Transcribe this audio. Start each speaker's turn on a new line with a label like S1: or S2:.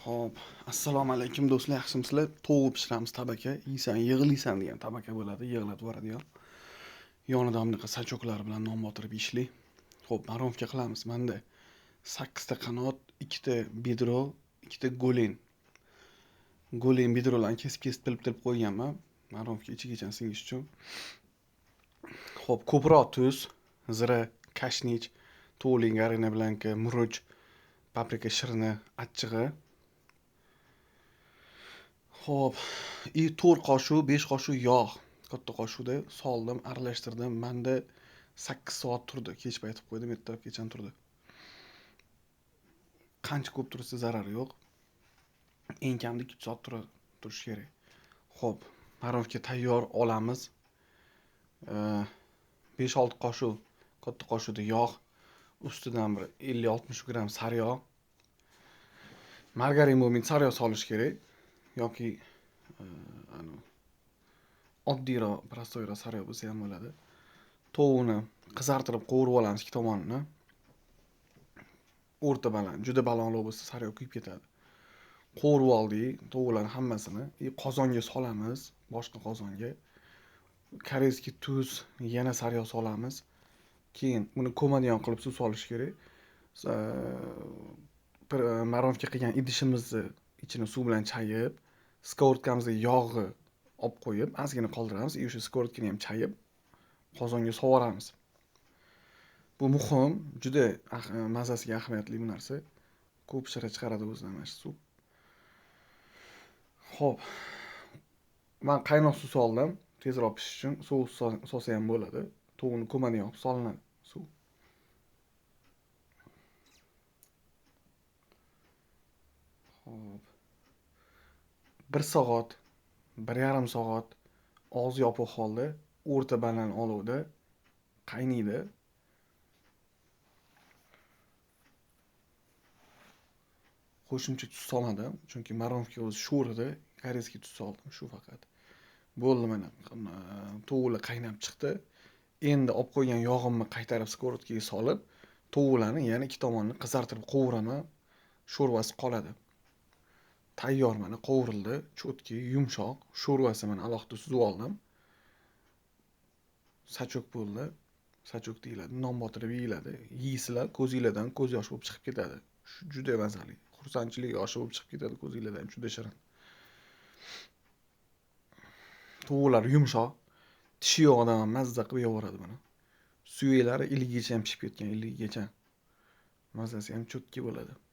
S1: Xo'p, assalomu alaykum do'stlar, yaxshimisizlar? Tovuq pishiramiz tabaka. Yeysan, yig'laysan degan tabaka bo'ladi, yig'latib yuboradigan. Yonida bunaqa sachoklar bilan non botirib yeyishli. Xo'p, marovka qilamiz. Menda 8 ta qanot, 2 ta bedro, 2 ta golen. Golen bedrolarni kesib tilib qo'yganman. Marovka ichigacha singish uchun. Xo'p, ko'proq tuz, zira, kashnich, to'g'li garnir blanka, murch, paprika shirini, achchig'i. Xo'p, 4 qoshiq, 5 qoshiq yog' katta qoshiqda soldim, aralashtirdim. Menda 8 soat turdi. Kech paytib qo'ydim, ertalabgacha turdi. Qancha ko'p tursa zarari yo'q. Eng kamida 2 soat turishi kerak. Xo'p, marovka tayyor olamiz. 5-6 qoshiq katta qoshiqda yog', ustidan bir 50-60 gram sariyog'. Margarin bo'lmaydi, sariyog' solish kerak. Yoki oddiyroq, prostoyroq sariyog' bo'lsa ham bo'ladi. Tovuqni qizartirib qovurib olamiz ikki tomonini. O'rta baland, juda balandroq bo'lsa sariyog' kuyib ketadi. Qovurib oldik, tovuqlarning hammasini qozonga solamiz, boshqa qozonga. Koreyskiy tuz, yana sariyog' solamiz. Keyin buni ko'madigan qilib suv solish kerak. Marovka qilgan idishimizni ichini suv bilan chayib, skorutkamizga yog'ni olib qo'yib, ozgina qoldiramiz. O'sha skorutgini ham chayib, qozonga sovuramiz. Bu muhim, juda mazasiga ahamiyatli bu narsa. Ko'p shira chiqaradi o'zidan mana shu suv. Xo'p. Men qaynoq suv soldim, tezroq pishish uchun. Sovuq solsa ham bo'ladi. Tovuqni ko'madigan qilib solinadi suv. Xo'p. 1 soat, 1,5 soat og'zi yopiq holda o'rta baland olovda qaynaydi. Qo'shimcha tuz solmadim, chunki marovka o'zi sho'rida, koreyskiy tuz soldim, shu faqat. Bo'ldi mana, tovuqlar qaynab chiqdi. Endi olib qo'ygan yog'imni qaytarib skorutkaga solib, tovuqlarni yana ikki tomonini qizartirib qovuraman. Sho'rvasi qoladi. Tayyor mana qovurildi, cho'tki, yumshoq. Sho'rvasi mana alohida suzib oldim. Sachok bo'ldi. Sachok deyiladi, non botirib yeyiladi. Yeysizlar, ko'zingizdan ko'z yosh bo'lib chiqib ketadi. Juda mazali. Xursandchilik yoshi bo'lib chiqib ketadi ko'zingizdan, juda shirin. Tovuqlar yumshoq, tishi yo'q odam ham mazza qilib yevoradi buni. Suyaklari iligicha ham pishib ketgan, iligicha. Mazasi ham cho'tki bo'ladi.